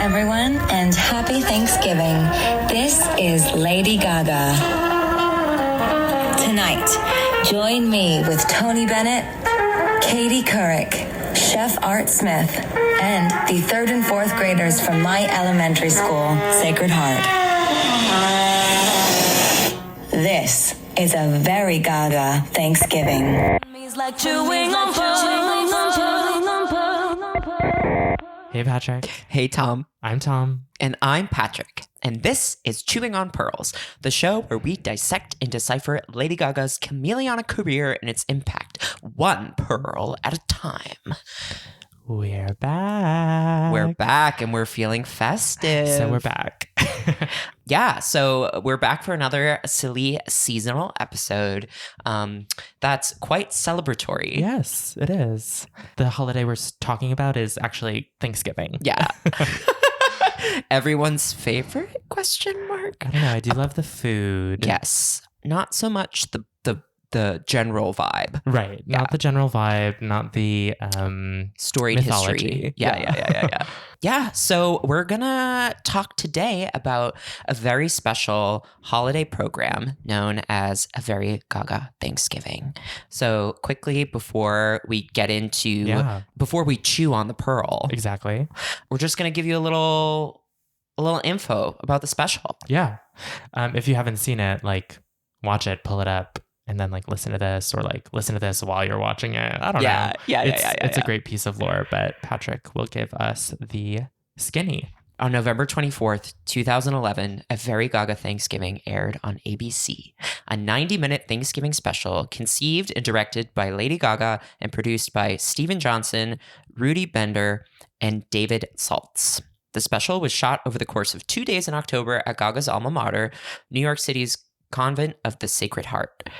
everyone, and happy Thanksgiving. This is Lady Gaga. Tonight, join me with Tony Bennett, Katie Couric, Chef Art Smith, and the 3rd and 4th graders from my elementary school, Sacred Heart. This is A Very Gaga Thanksgiving. Hey, Patrick. Hey, Tom. I'm Tom. And I'm Patrick. And this is Chewing on Pearls, the show where we dissect and decipher Lady Gaga's chameleonic career and its impact, one pearl at a time. We're back. We're back and we're feeling festive. So we're back. Yeah, so we're back for another silly seasonal episode that's quite celebratory. Yes, it is. The holiday we're talking about is actually Thanksgiving. Yeah. Everyone's favorite question mark? I don't know. I do love the food. Yes. Not so much the general vibe. Right. Yeah. Not the general vibe, not the storied mythology. History. Yeah. Yeah, so we're gonna talk today about a very special holiday program known as A Very Gaga Thanksgiving. So quickly before we get into, before we chew on the pearl. Exactly. We're just gonna give you a little info about the special. Yeah. If you haven't seen it, watch it, pull it up, and then listen to this, or listen to this while you're watching it. I don't know. It's a great piece of lore, but Patrick will give us the skinny. On November 24th, 2011, A Very Gaga Thanksgiving aired on ABC, a 90-minute Thanksgiving special conceived and directed by Lady Gaga and produced by Steven Johnson, Rudy Bender, and David Saltz. The special was shot over the course of 2 days in October at Gaga's alma mater, New York City's Convent of the Sacred Heart.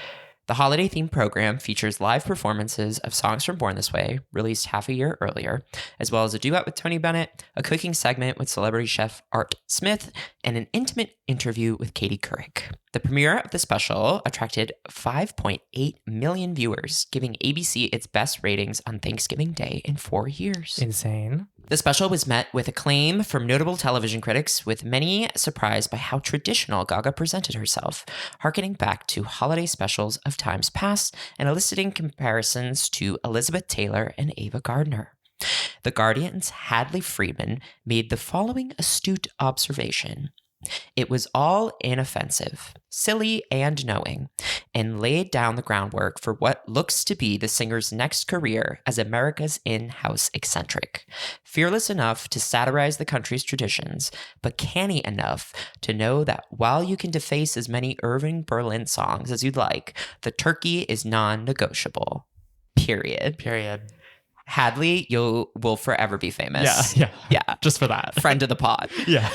The holiday-themed program features live performances of songs from Born This Way, released half a year earlier, as well as a duet with Tony Bennett, a cooking segment with celebrity chef Art Smith, and an intimate interview with Katie Couric. The premiere of the special attracted 5.8 million viewers, giving ABC its best ratings on Thanksgiving Day in 4 years. Insane. The special was met with acclaim from notable television critics, with many surprised by how traditional Gaga presented herself, harkening back to holiday specials of times past and eliciting comparisons to Elizabeth Taylor and Ava Gardner. The Guardian's Hadley Freeman made the following astute observation. It was all inoffensive, silly and knowing, and laid down the groundwork for what looks to be the singer's next career as America's in-house eccentric. Fearless enough to satirize the country's traditions, but canny enough to know that while you can deface as many Irving Berlin songs as you'd like, the turkey is non-negotiable. Period. Hadley, you will forever be famous. Yeah. Just for that. Friend of the pod. Yeah.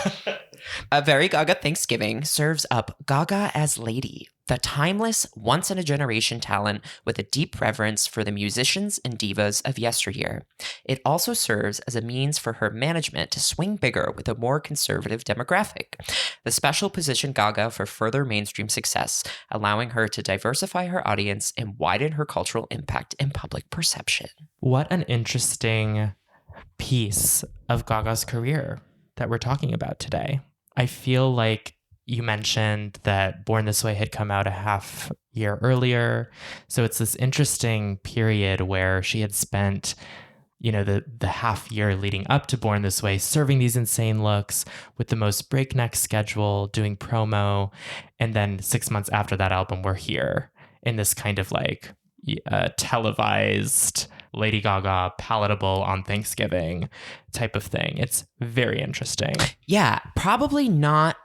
A Very Gaga Thanksgiving serves up Gaga as Lady, the timeless, once-in-a-generation talent with a deep reverence for the musicians and divas of yesteryear. It also serves as a means for her management to swing bigger with a more conservative demographic. The special positioned Gaga for further mainstream success, allowing her to diversify her audience and widen her cultural impact and public perception. What an interesting piece of Gaga's career that we're talking about today. I feel like you mentioned that Born This Way had come out a half year earlier. So it's this interesting period where she had spent, the half year leading up to Born This Way, serving these insane looks with the most breakneck schedule, doing promo. And then 6 months after that album, we're here in this kind of televised Lady Gaga, palatable on Thanksgiving type of thing. It's very interesting. Yeah, probably not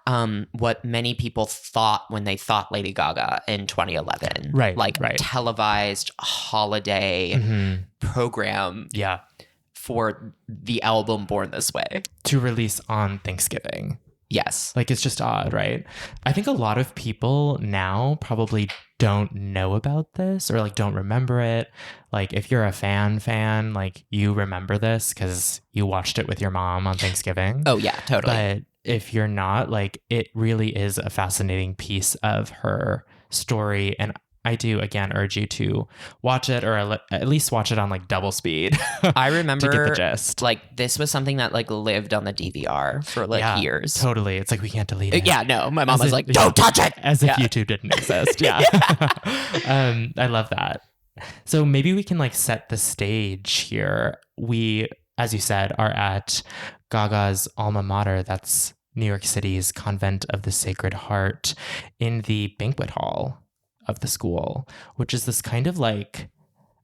what many people thought when they thought Lady Gaga in 2011. Right. Televised holiday program. Yeah. For the album Born This Way. To release on Thanksgiving. Yes. It's just odd, right? I think a lot of people now probably don't know about this or don't remember it. If you're a fan, you remember this because you watched it with your mom on Thanksgiving. Oh, yeah, totally. But if you're not, it really is a fascinating piece of her story. And I do, again, urge you to watch it, or at least watch it on like double speed. I remember to get the gist. Like this was something that like lived on the DVR for like years. Totally. It's like we can't delete it. Yeah, no. My mom was like, don't touch it. As if YouTube didn't exist. Yeah. I love that. So maybe we can like set the stage here. We, as you said, are at Gaga's alma mater. That's New York City's Convent of the Sacred Heart, in the banquet hall of the school, which is this kind of like,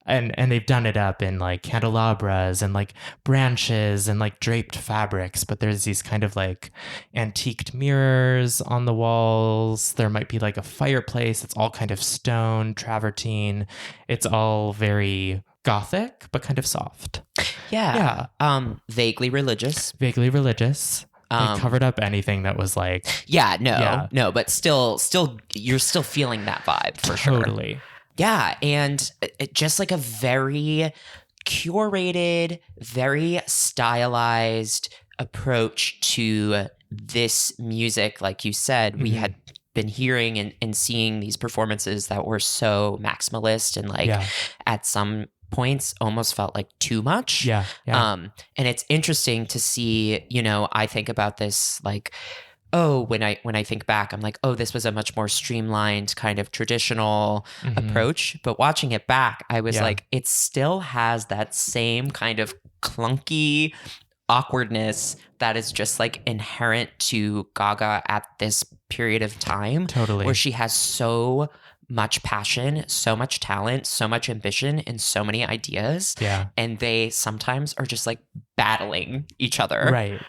and they've done it up in like candelabras and like branches and like draped fabrics, but there's these kind of like antiqued mirrors on the walls. There might be like a fireplace. It's all kind of stone, travertine. It's all very Gothic, but kind of soft. Yeah. Vaguely religious. Vaguely religious. They covered up anything that was like... No, but still, you're still feeling that vibe for sure. Totally. Yeah, and it just like a very curated, very stylized approach to this music. Like you said, we had been hearing and seeing these performances that were so maximalist and like at some points almost felt like too much. And it's interesting to see, you know, I think about this like, when I think back, I'm like, this was a much more streamlined kind of traditional approach. But watching it back, I was like, it still has that same kind of clunky awkwardness that is just like inherent to Gaga at this period of time. Totally. Where she has so much passion, so much talent, so much ambition, and so many ideas. Yeah. And they sometimes are just like battling each other. Right.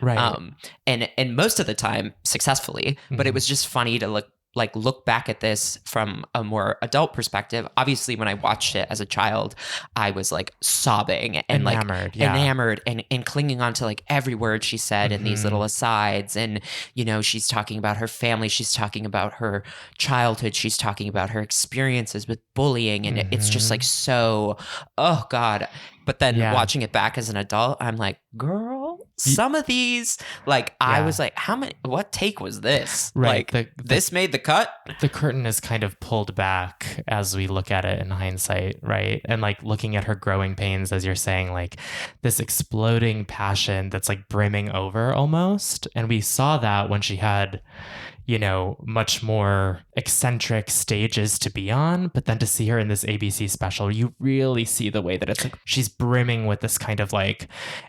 And most of the time successfully. But it was just funny to look back at this from a more adult perspective. Obviously, when I watched it as a child, I was like sobbing and enamored and clinging on to like every word she said in these little asides. And, you know, she's talking about her family. She's talking about her childhood. She's talking about her experiences with bullying. And it's just like so, oh God. But then watching it back as an adult, I'm like, girl, some of these, like, I was like, what take was this? Right. Like, this made the cut? The curtain is kind of pulled back as we look at it in hindsight, right? And like looking at her growing pains, as you're saying, like this exploding passion that's like brimming over almost. And we saw that when she had, you know, much more eccentric stages to be on. But then to see her in this ABC special, you really see the way that it's like she's brimming with this kind of like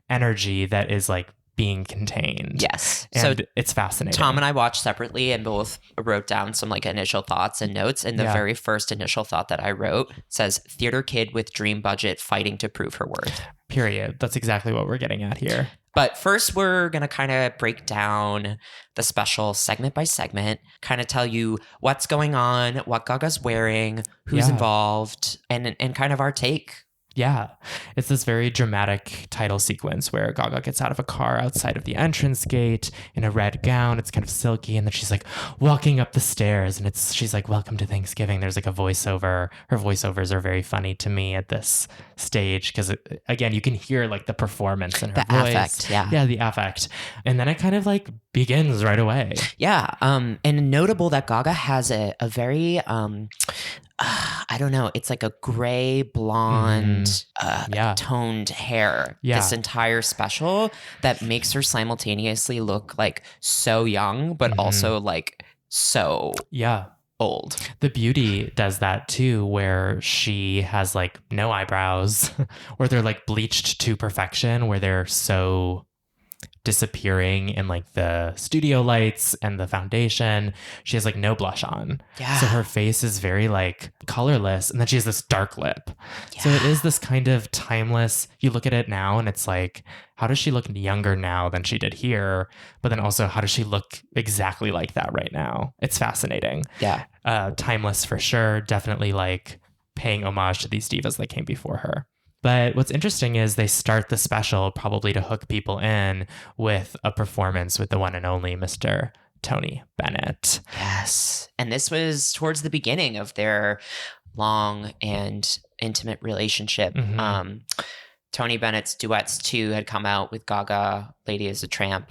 energy that is like being contained. Yes. And so it's fascinating. Tom and I watched separately and both wrote down some like initial thoughts and notes. And the very first initial thought that I wrote says, theater kid with dream budget fighting to prove her worth. Period. That's exactly what we're getting at here. But first, we're going to kind of break down the special segment by segment, kind of tell you what's going on, what Gaga's wearing, who's involved, and kind of our take. Yeah. It's this very dramatic title sequence where Gaga gets out of a car outside of the entrance gate in a red gown. It's kind of silky. And then she's like walking up the stairs and she's like, welcome to Thanksgiving. There's like a voiceover. Her voiceovers are very funny to me at this stage because, again, you can hear like the performance in her voice. Affect, Yeah, the affect. And then it kind of like begins right away. Yeah. And notable that Gaga has a very... I don't know. It's like a gray blonde toned hair this entire special that makes her simultaneously look like so young, but also like so old. The Beauty does that too, where she has like no eyebrows, or they're like bleached to perfection, where they're so disappearing in like the studio lights and the foundation. She has like no blush on. So her face is very like colorless, and then she has this dark lip. So it is this kind of timeless, you look at it now and it's like, how does she look younger now than she did here? But then also, how does she look exactly like that right now? It's fascinating. Timeless for sure. Definitely like paying homage to these divas that came before her. But what's interesting is they start the special probably to hook people in with a performance with the one and only Mr. Tony Bennett. Yes. And this was towards the beginning of their long and intimate relationship. Tony Bennett's Duets 2 had come out with Gaga, Lady is a Tramp.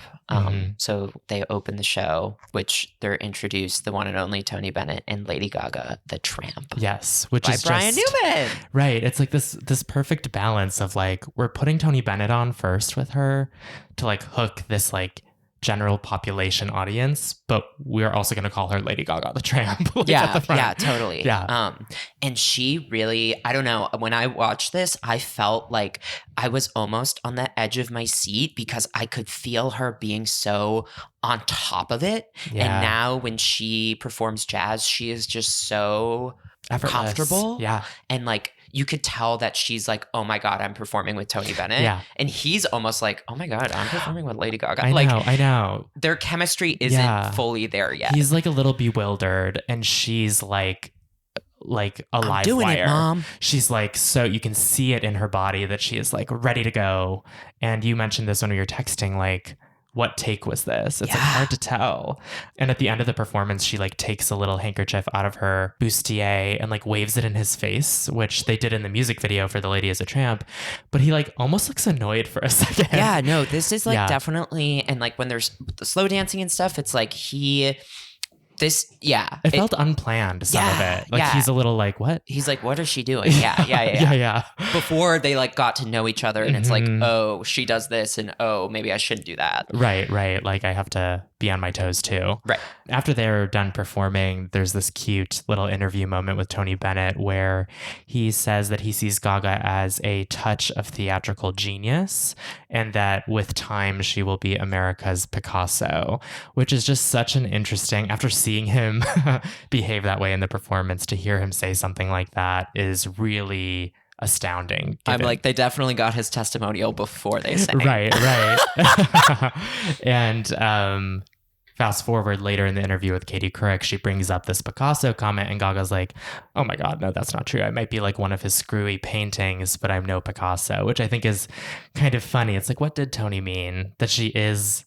So they opened the show, which they're introduced the one and only Tony Bennett and Lady Gaga, the Tramp. Yes, which by is Brian just, Newman. Right. It's like this perfect balance of like, we're putting Tony Bennett on first with her to like hook this like general population audience, but we're also going to call her Lady Gaga the Tramp. Like, at the front. Yeah, totally. Yeah. And she really, I don't know, when I watched this, I felt like I was almost on the edge of my seat because I could feel her being so on top of it. Yeah. And now when she performs jazz, she is just so Effortless. comfortable. Yeah. And like, you could tell that she's like, oh my God, I'm performing with Tony Bennett. Yeah. And he's almost like, oh my God, I'm performing with Lady Gaga. I know. Their chemistry isn't fully there yet. He's like a little bewildered and she's like a live I'm doing wire. it, Mom. She's like, so you can see it in her body that she is like ready to go. And you mentioned this when we were texting, like, what take was this? It's like hard to tell. And at the end of the performance, she like takes a little handkerchief out of her bustier and like waves it in his face, which they did in the music video for The Lady is a Tramp. But he like almost looks annoyed for a second. Yeah, no, this is like definitely, and like when there's the slow dancing and stuff, it's like it felt unplanned, some of it. Like he's a little like, what? He's like, what is she doing? Yeah. Yeah. Before they like got to know each other and it's like, oh, she does this and oh, maybe I shouldn't do that. Right. Like I have to be on my toes too. Right. After they're done performing, there's this cute little interview moment with Tony Bennett where he says that he sees Gaga as a touch of theatrical genius and that with time she will be America's Picasso, which is just such an interesting, after seeing him behave that way in the performance, to hear him say something like that is really astounding. I'm like, they definitely got his testimonial before they sang. Right. And fast forward later in the interview with Katie Couric, she brings up this Picasso comment and Gaga's like, oh my God, no, that's not true. I might be like one of his screwy paintings, but I'm no Picasso, which I think is kind of funny. It's like, what did Tony mean? That she is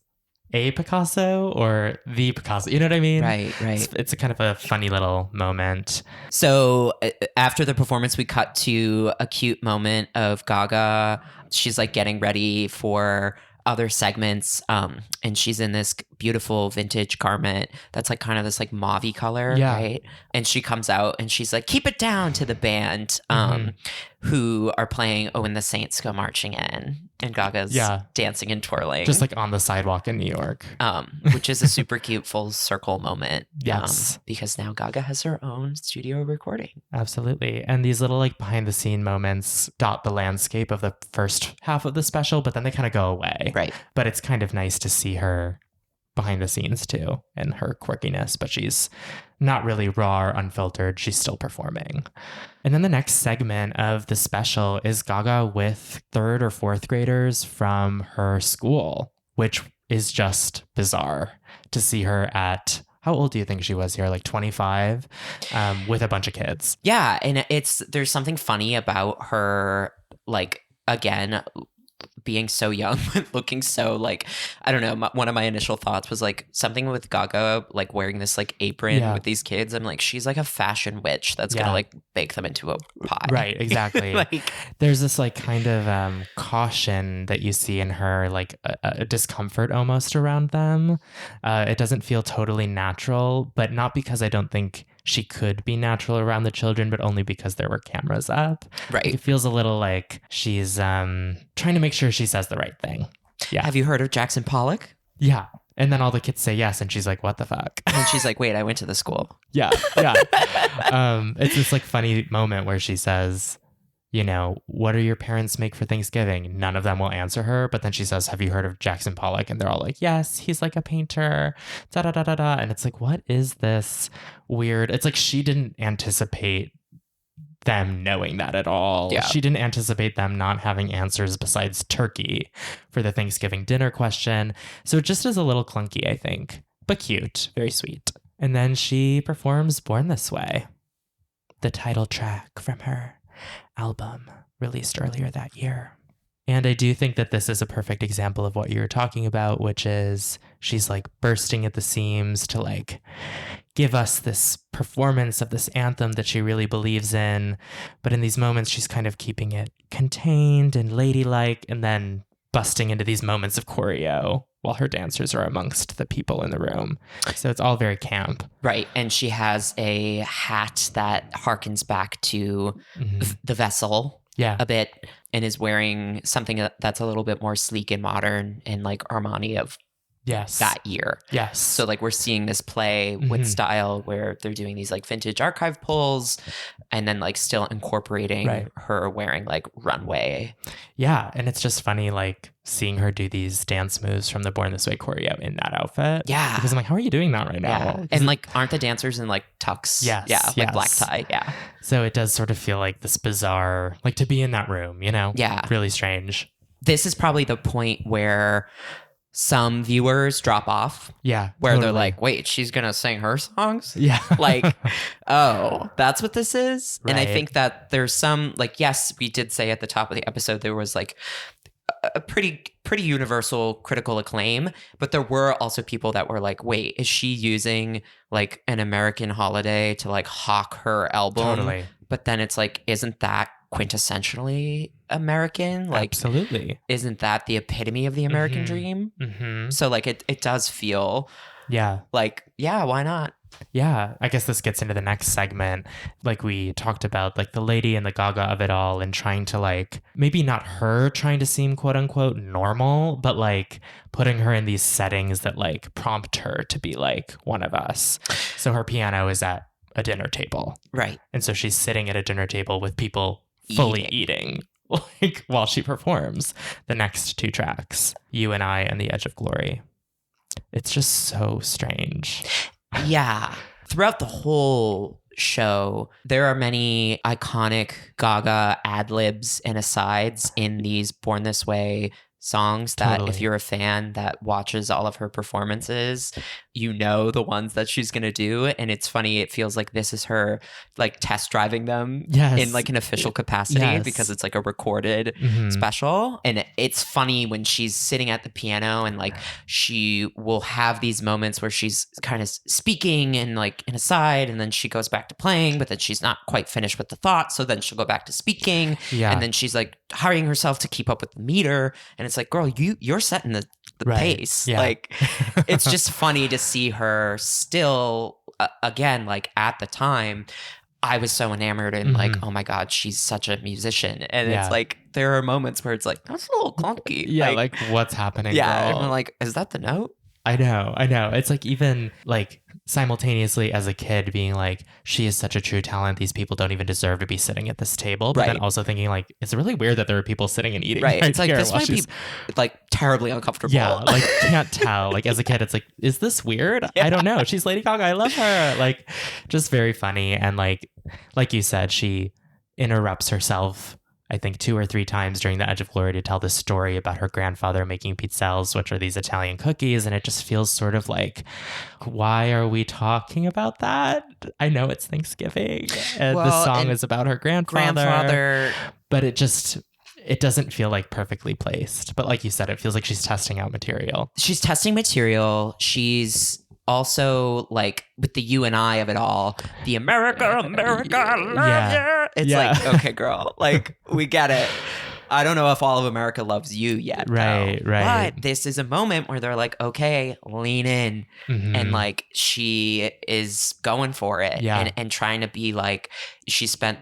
a Picasso or the Picasso? You know what I mean? Right. It's a kind of a funny little moment. So after the performance, we cut to a cute moment of Gaga. She's like getting ready for other segments, and she's in this beautiful vintage garment that's like kind of this like mauve-y color, right? And she comes out and she's like, keep it down, to the band who are playing Oh When the Saints Go Marching In, and Gaga's dancing and twirling just like on the sidewalk in New York, which is a super cute full circle moment. Yes, because now Gaga has her own studio recording. Absolutely. And these little like behind the scene moments dot the landscape of the first half of the special, but then they kind of go away. Right. But it's kind of nice to see her behind the scenes too, and her quirkiness, but she's not really raw or unfiltered. She's still performing. And then the next segment of the special is Gaga with 3rd or 4th graders from her school, which is just bizarre to see her at, how old do you think she was here? Like 25, with a bunch of kids. Yeah. And there's something funny about her, like, again, being so young, looking so like, I don't know. One of my initial thoughts was like something with Gaga, like wearing this like apron with these kids. I'm like, she's like a fashion witch that's gonna like bake them into a pie. Right, exactly. Like, there's this like kind of caution that you see in her, like a discomfort almost around them. It doesn't feel totally natural, but not because I don't think she could be natural around the children, but only because there were cameras up. Right. It feels a little like she's trying to make sure she says the right thing. Yeah. Have you heard of Jackson Pollock? Yeah. And then all the kids say yes, and she's like, what the fuck? And she's like, wait, I went to the school. Yeah. It's this like funny moment where she says, you know, what do your parents make for Thanksgiving? None of them will answer her. But then she says, have you heard of Jackson Pollock? And they're all like, yes, he's like a painter. Da da da da da. And it's like, what is this weird? It's like she didn't anticipate them knowing that at all. Yeah. She didn't anticipate them not having answers besides turkey for the Thanksgiving dinner question. So it just is a little clunky, I think, but cute, very sweet. And then she performs Born This Way, the title track from her album released earlier that year. And I do think that this is a perfect example of what you were talking about, which is she's like bursting at the seams to like give us this performance of this anthem that she really believes in. But in these moments, she's kind of keeping it contained and ladylike, and then busting into these moments of choreo while her dancers are amongst the people in the room. So it's all very camp. Right. And she has a hat that harkens back to the vessel a bit, and is wearing something that's a little bit more sleek and modern and like Armani of that year. Yes. So like we're seeing this play with style where they're doing these like vintage archive pulls and then like still incorporating her wearing like runway. Yeah. And it's just funny like seeing her do these dance moves from the Born This Way choreo in that outfit. Yeah. Because I'm like, how are you doing that right now? Yeah. And like aren't the dancers in like tux? Yes. Yeah. Like black tie. Yeah. So it does sort of feel like this bizarre, like to be in that room, you know? Yeah. Really strange. This is probably the point where some viewers drop off. Yeah. Where they're like, wait, she's going to sing her songs? Yeah. Like, oh, that's what this is? Right. And I think that there's some, like, yes, we did say at the top of the episode, there was like a pretty universal critical acclaim, but there were also people that were like, wait, is she using like an American holiday to like hawk her album? Totally. But then it's like, isn't that quintessentially American? Like, absolutely. Isn't that the epitome of the American dream? So like it does feel like, yeah, why not? Yeah, I guess this gets into the next segment. Like we talked about like the Lady and the Gaga of it all, and trying to like, maybe not her trying to seem quote unquote normal, but like putting her in these settings that like prompt her to be like one of us. So her piano is at a dinner table. Right. And so she's sitting at a dinner table with people fully eating like while she performs the next two tracks, You and I and The Edge of Glory. It's just so strange. Yeah. Throughout the whole show, there are many iconic Gaga ad-libs and asides in these Born This Way songs that if you're a fan that watches all of her performances, you know the ones that she's going to do. And it's funny, it feels like this is her like test driving them in like an official capacity because it's like a recorded special. And it's funny when she's sitting at the piano and like she will have these moments where she's kind of speaking and like an aside, and then she goes back to playing, but then she's not quite finished with the thought. So then she'll go back to speaking, and then she's like hurrying herself to keep up with the meter. And it's like, girl, you're setting the pace. Like, it's just funny to see her still, again, like at the time, I was so enamored and like, oh my God, she's such a musician. And it's like, there are moments where it's like, that's a little clunky. Yeah, like what's happening? Yeah, girl? and I'm like, is that the note? I know. It's like even like simultaneously as a kid being like, she is such a true talent. These people don't even deserve to be sitting at this table. But then also thinking like, it's really weird that there are people sitting and eating. Right. It's like, this might be like terribly uncomfortable. Yeah. Like can't tell. Like as a kid, it's like, is this weird? Yeah. I don't know. She's Lady Gaga. I love her. Like just very funny. And like you said, she interrupts herself I think 2 or 3 times during The Edge of Glory to tell this story about her grandfather making pizzelles, which are these Italian cookies. And it just feels sort of like, why are we talking about that? I know it's Thanksgiving and the song is about her grandfather. But it doesn't feel like perfectly placed. But like you said, it feels like she's testing out material. She's testing material. She's also like with the you and I of it all, the America, I love you. It's like, okay, girl, like we get it. I don't know if all of America loves you yet. Right. But this is a moment where they're like, okay, lean in. And like she is going for it and trying to be like, she spent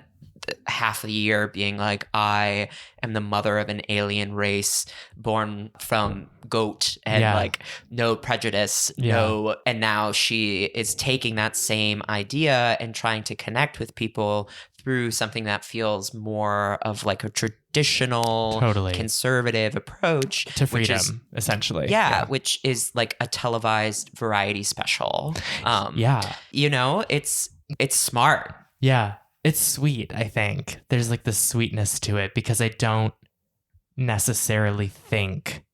half the year being like, I am the mother of an alien race born from goat and like no prejudice, and now she is taking that same idea and trying to connect with people through something that feels more of like a traditional conservative approach to freedom, essentially. Which is like a televised variety special. You know, it's smart. It's sweet, I think. There's like this sweetness to it because I don't necessarily think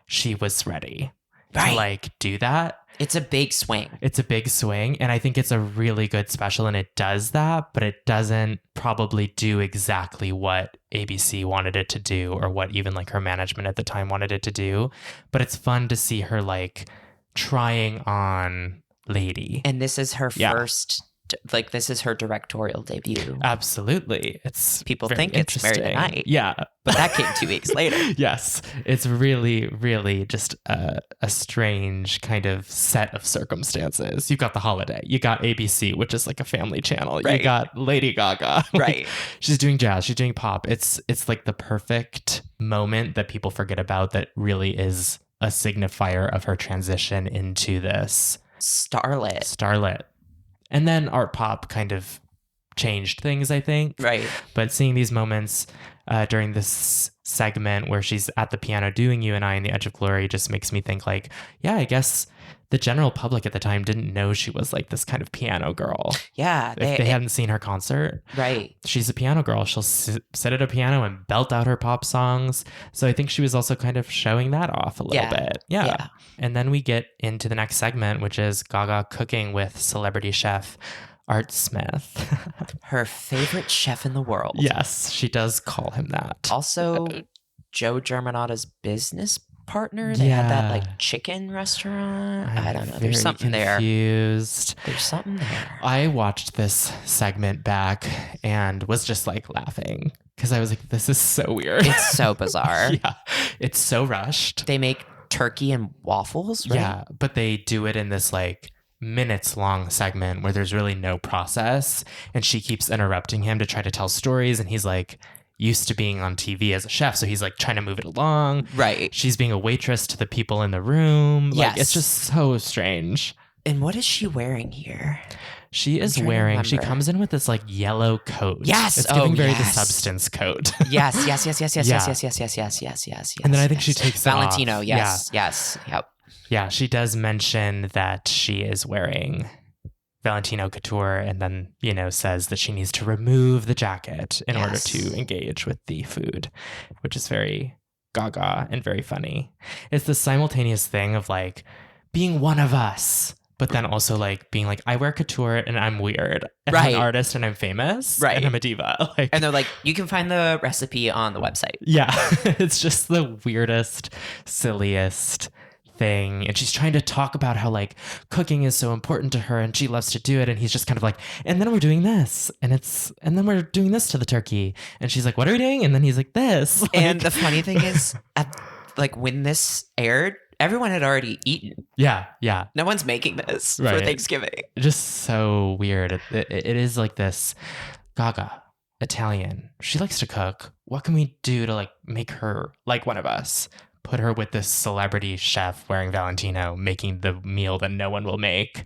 she was ready to like do that. It's a big swing. And I think it's a really good special and it does that, but it doesn't probably do exactly what ABC wanted it to do or what even like her management at the time wanted it to do. But it's fun to see her like trying on lady. And this is her Yeah. first, like, this is her directorial debut. Absolutely. It's People very think it's Marry the interesting. Night. Yeah. But that came 2 weeks later. Yes. It's really, really just a strange kind of set of circumstances. You got the holiday. You got ABC, which is like a family channel. Right. You got Lady Gaga. Like, Right. she's doing jazz. She's doing pop. It's like the perfect moment that people forget about that really is a signifier of her transition into this starlet. And then art pop kind of changed things, I think. Right. But seeing these moments during this segment where she's at the piano doing You and I in the Edge of Glory just makes me think like, yeah, I guess the general public at the time didn't know she was like this kind of piano girl. Yeah. If they hadn't seen her concert. Right. She's a piano girl. She'll sit at a piano and belt out her pop songs. So I think she was also kind of showing that off a little bit. Yeah. And then we get into the next segment, which is Gaga cooking with celebrity chef Art Smith. Her favorite chef in the world. Yes, she does call him that. Also, Joe Germanotta's business partner. They had that like chicken restaurant. I don't know. There's something confused. there. There's something there. I watched this segment back and was just like laughing because I was like, this is so weird. It's so bizarre. Yeah. It's so rushed. They make turkey and waffles, right? Yeah, but they do it in this like minutes long segment where there's really no process, and she keeps interrupting him to try to tell stories, and he's like used to being on TV as a chef, so he's like trying to move it along. Right. She's being a waitress to the people in the room. Yes. Like, it's just so strange. And what is she wearing here? She is trying to wearing, she remember. comes in with this like yellow coat. Yes. It's giving very the yes. substance coat. Yes. Yeah. And then I think she takes it off. Valentino. Yes. Yes. Yep. Yeah, she does mention that she is wearing Valentino couture, and then, you know, says that she needs to remove the jacket in order to engage with the food, which is very Gaga and very funny. It's the simultaneous thing of like being one of us, but then also like being like, I wear couture and I'm weird. And I'm Right. an artist and I'm famous. Right. And I'm a diva. Like, And they're like, you can find the recipe on the website. yeah, it's just the weirdest, silliest thing. And she's trying to talk about how like cooking is so important to her and she loves to do it. And he's just kind of like, and then we're doing this. And then we're doing this to the turkey. And she's like, what are we doing? And then he's like, this. Like, And the funny thing is, like when this aired, everyone had already eaten. yeah. No one's making this for Right. Thanksgiving. Just so weird. It is like this Gaga, Italian. She likes to cook. What can we do to like make her like one of us? Put her with this celebrity chef wearing Valentino, making the meal that no one will make.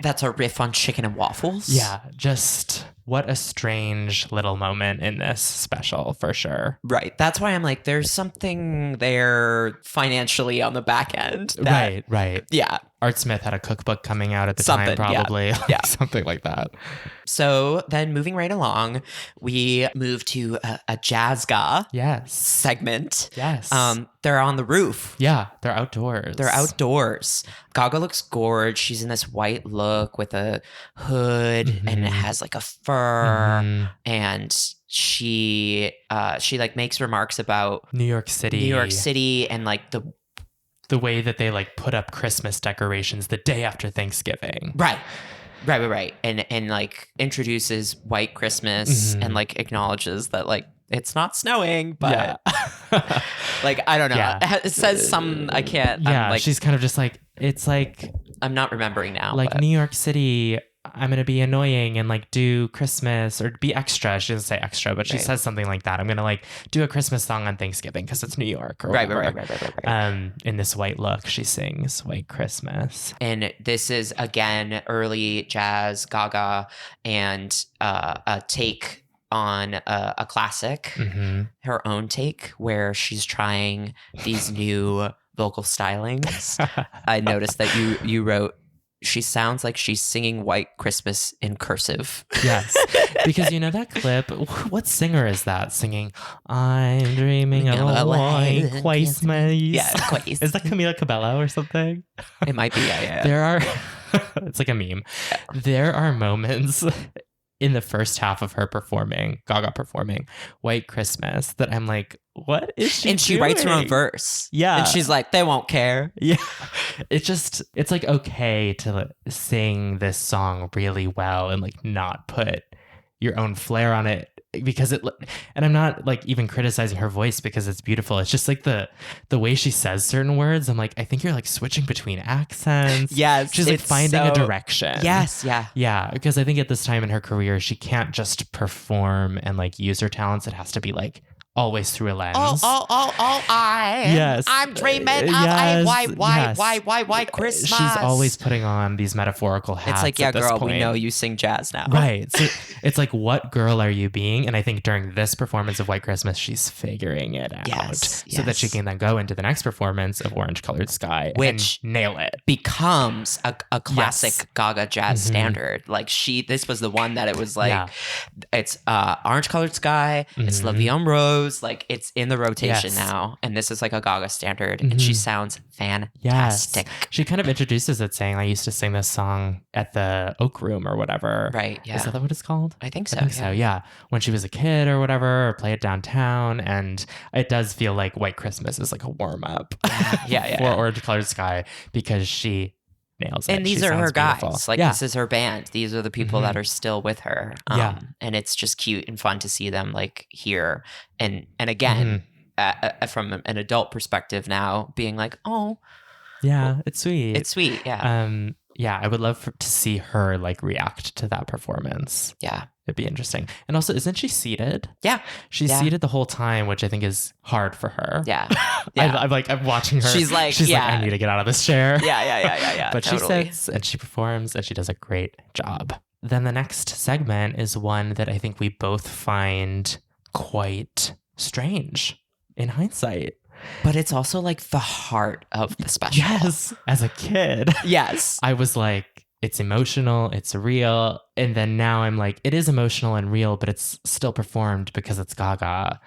That's a riff on chicken and waffles. Yeah, just what a strange little moment in this special for sure. Right. That's why I'm like, there's something there financially on the back end. Right. Yeah. Art Smith had a cookbook coming out at the Something, time, yeah. probably. Yeah. Something like that. So then moving right along, we move to a Jazzga Yes. segment. Yes. They're on the roof. Yeah, they're outdoors. They're outdoors. Gaga looks gorgeous. She's in this white look with a hood and it has like a fur. Mhm. And she like makes remarks about New York City and like the way that they like put up Christmas decorations the day after Thanksgiving. Right. And like introduces white Christmas and like acknowledges that like it's not snowing, but like I don't know. Yeah. It says some I can't. Yeah, I'm like, she's kind of just like, it's like I'm not remembering now. like but. New York City, I'm going to be annoying and like do Christmas or be extra. She doesn't say extra, but she Right. says something like that. I'm going to like do a Christmas song on Thanksgiving because it's New York or Right. whatever. In this white look, she sings White Christmas. And this is again early jazz Gaga and a take on a classic, Mm-hmm. her own take where she's trying these new vocal stylings. I noticed that you wrote, she sounds like she's singing White Christmas in cursive. Yes, because you know that clip. What singer is that singing? I'm dreaming of a white Christmas. Yeah, Christmas. Is that Camila Cabello or something? It might be, yeah. There are. It's like a meme. There are moments in the first half of her Gaga performing White Christmas, that I'm like, what is she And she doing? writes her own verse. Yeah. And she's like, they won't care. Yeah. It's like okay to sing this song really well and like not put your own flair on it, because and I'm not like even criticizing her voice because it's beautiful. It's just like the way she says certain words. I'm like, I think you're like switching between accents. Yes. She's like finding a direction. Yes. Yeah. Yeah. Because I think at this time in her career, she can't just perform and like use her talents. It has to be like always through a lens. Yes. I'm dreaming of a white Christmas. She's always putting on these metaphorical hats. It's like, yeah, at this girl, point. we know you sing jazz now. Right. So it's like, what girl are you being? And I think during this performance of White Christmas, she's figuring it out. So that she can then go into the next performance of Orange Colored Sky, which and nail it. Becomes a classic Gaga jazz standard. Like this was the one that it was like, it's Orange Colored Sky, it's La Vie en Rose. Like it's in the rotation now, and this is like a Gaga standard, and she sounds fantastic. Yes. She kind of introduces it saying, I used to sing this song at the Oak Room or whatever. Right, yeah. Is that what it's called? I think so. Yeah. When she was a kid or whatever, or play it downtown. And it does feel like White Christmas is like a warm-up for Orange Colored Sky, because she nails it. And these she are her guys. beautiful. Like this is her band. These are the people that are still with her. And it's just cute and fun to see them like here. And again, from an adult perspective now, being like, oh, yeah, it's sweet. It's sweet. Yeah. I would love to see her like react to that performance. Yeah. It'd be interesting. And also, isn't she seated? Yeah. She's seated the whole time, which I think is hard for her. Yeah. I'm watching her. She's like, I need to get out of this chair. Yeah. But totally. she sits and she performs and she does a great job. Then the next segment is one that I think we both find quite strange in hindsight. But it's also like the heart of the special. Yes. As a kid. Yes. I was like, it's emotional, it's real. And then now I'm like, it is emotional and real, but it's still performed because it's Gaga.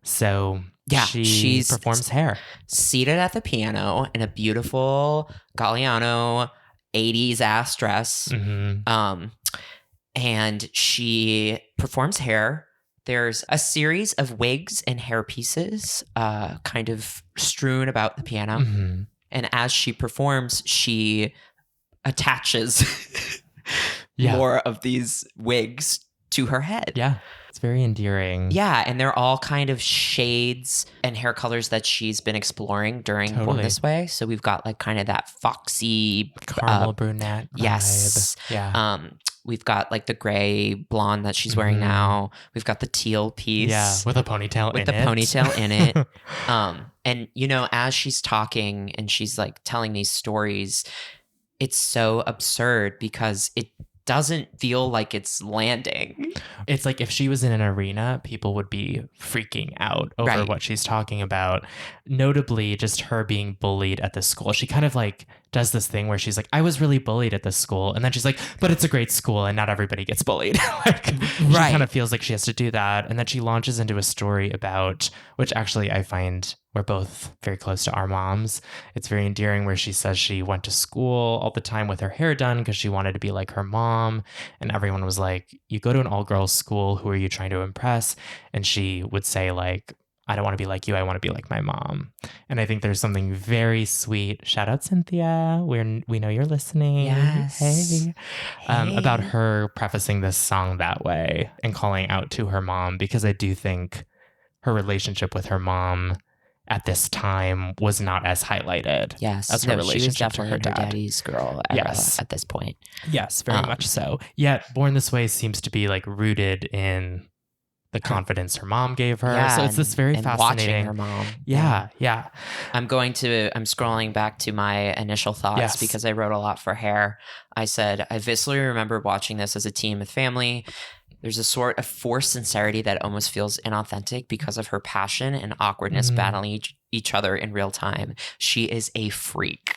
So she performs Hair. Seated at the piano in a beautiful Galliano 80s ass dress. And she performs Hair. There's a series of wigs and hair pieces kind of strewn about the piano. And as she performs, she attaches more of these wigs to her head. Yeah. It's very endearing. Yeah. And they're all kind of shades and hair colors that she's been exploring during Born This Way. So we've got like kind of that foxy caramel brunette vibe. Yes. Yeah. We've got like the gray blonde that she's wearing now. We've got the teal piece. Yeah, with a ponytail in it. And, you know, as she's talking and she's like telling these stories, it's so absurd because it doesn't feel like it's landing. It's like if she was in an arena, people would be freaking out over what she's talking about. Notably, just her being bullied at this school. She kind of like does this thing where she's like, I was really bullied at this school. And then she's like, but it's a great school and not everybody gets bullied. She kind of feels like she has to do that. And then she launches into a story about, which actually I find we're both very close to our moms. It's very endearing where she says she went to school all the time with her hair done because she wanted to be like her mom. And everyone was like, you go to an all-girls school, who are you trying to impress? And she would say like, I don't want to be like you. I want to be like my mom. And I think there's something very sweet. Shout out Cynthia. We know you're listening. Yes. Hey. About her prefacing this song that way and calling out to her mom, because I do think her relationship with her mom at this time was not as highlighted. Yes. As her relationship she was definitely to her dad. daddy's girl at this point. Yes, very much so. Yet Born This Way seems to be like rooted in the confidence her mom gave her. Yeah, so it's this very and fascinating. Watching her mom. Yeah. I'm scrolling back to my initial thoughts because I wrote a lot for Hair. I said, I viscerally remember watching this as a teen with family. There's a sort of forced sincerity that almost feels inauthentic because of her passion and awkwardness battling each other in real time. She is a freak.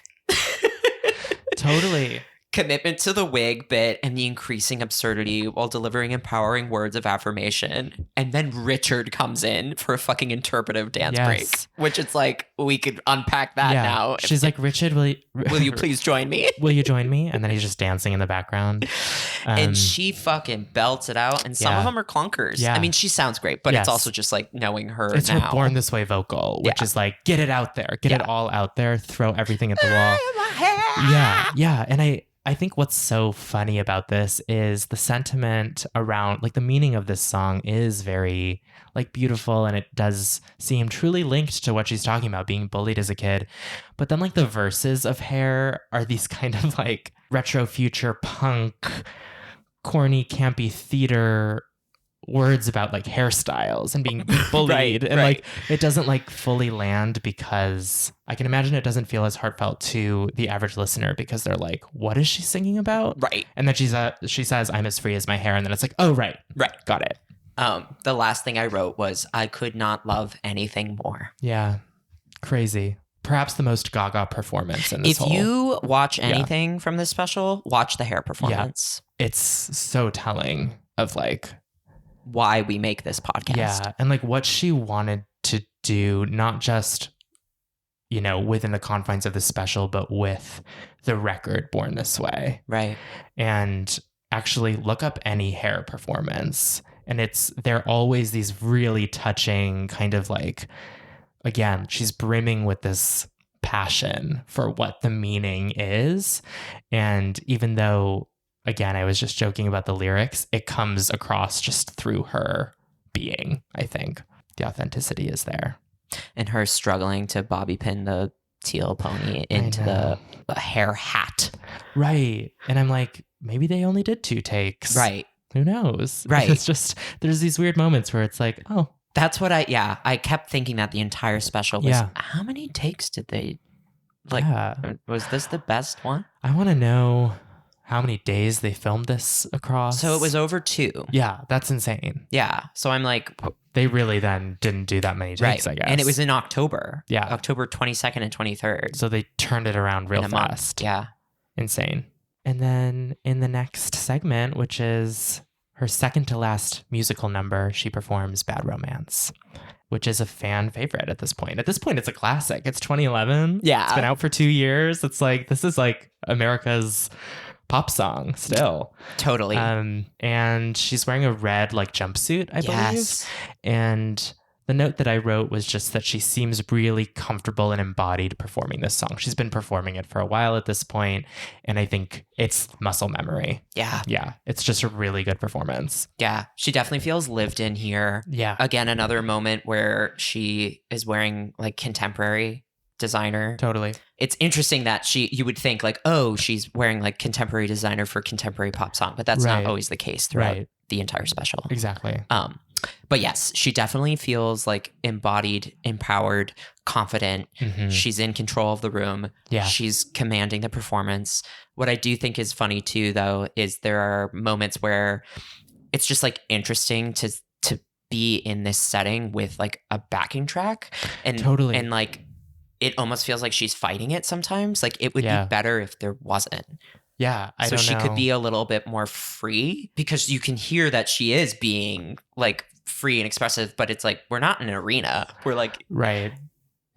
Totally. Commitment to the wig bit and the increasing absurdity while delivering empowering words of affirmation. And then Richard comes in for a fucking interpretive dance break, which it's like, we could unpack that now. She's like, Richard, will you please join me? Will you join me? And then he's just dancing in the background. And she fucking belts it out. And some of them are clunkers. Yeah. I mean, she sounds great, but it's also just like knowing her it's now. her Born This Way vocal, which is like, get it out there, get it all out there, throw everything at the wall. Yeah. And I think what's so funny about this is the sentiment around, like, the meaning of this song is very, like, beautiful, and it does seem truly linked to what she's talking about, being bullied as a kid. But then, like, the verses of Hair are these kind of, like, retro future punk, corny, campy theater words about, like, hairstyles and being bullied. Like, it doesn't, like, fully land, because I can imagine it doesn't feel as heartfelt to the average listener, because they're like, what is she singing about? Right. And then she says, I'm as free as my hair. And then it's like, oh, right. Got it. The last thing I wrote was, I could not love anything more. Yeah. Crazy. Perhaps the most Gaga performance in this If you watch anything from this special, watch the Hair performance. Yeah. It's so telling of, like, why we make this podcast. Yeah. And, like, what she wanted to do, not just, you know, within the confines of the special, but with the record Born This Way. Right. And actually look up any Hair performance. And they're always these really touching kind of, like, again, she's brimming with this passion for what the meaning is. And even though, again, I was just joking about the lyrics, it comes across just through her being, I think. The authenticity is there. And her struggling to bobby pin the teal pony into the hair hat. Right. And I'm like, maybe they only did 2 takes. Right. Who knows? Right. It's just, there's these weird moments where it's like, oh. That's what I kept thinking that the entire special was, how many takes did they, was this the best one? I want to know how many days they filmed this across. So it was over 2. Yeah, that's insane. Yeah. So I'm like, they really then didn't do that many takes, I guess. And it was in October. Yeah. October 22nd and 23rd. So they turned it around real fast. Yeah. Insane. And then in the next segment, which is her second to last musical number, she performs Bad Romance, which is a fan favorite at this point. At this point, it's a classic. It's 2011. Yeah. It's been out for 2 years. It's like, this is like America's pop song still. Totally. And she's wearing a red, like, jumpsuit, I believe. And the note that I wrote was just that she seems really comfortable and embodied performing this song. She's been performing it for a while at this point, and I think it's muscle memory. Yeah. Yeah. It's just a really good performance. Yeah. She definitely feels lived in here. Yeah. Again, another moment where she is wearing, like, contemporary designer. Totally. It's interesting that you would think, like, oh, she's wearing, like, contemporary designer for contemporary pop song, but that's not always the case throughout the entire special. Exactly. But yes, she definitely feels like embodied, empowered, confident. Mm-hmm. She's in control of the room. Yeah. She's commanding the performance. What I do think is funny too, though, is there are moments where it's just, like, interesting to be in this setting with, like, a backing track. And totally. And, like, it almost feels like she's fighting it sometimes. Like, it would be better if there wasn't. Yeah, I don't know. So she could be a little bit more free, because you can hear that she is being, like, free and expressive, but it's like, we're not in an arena. We're, like,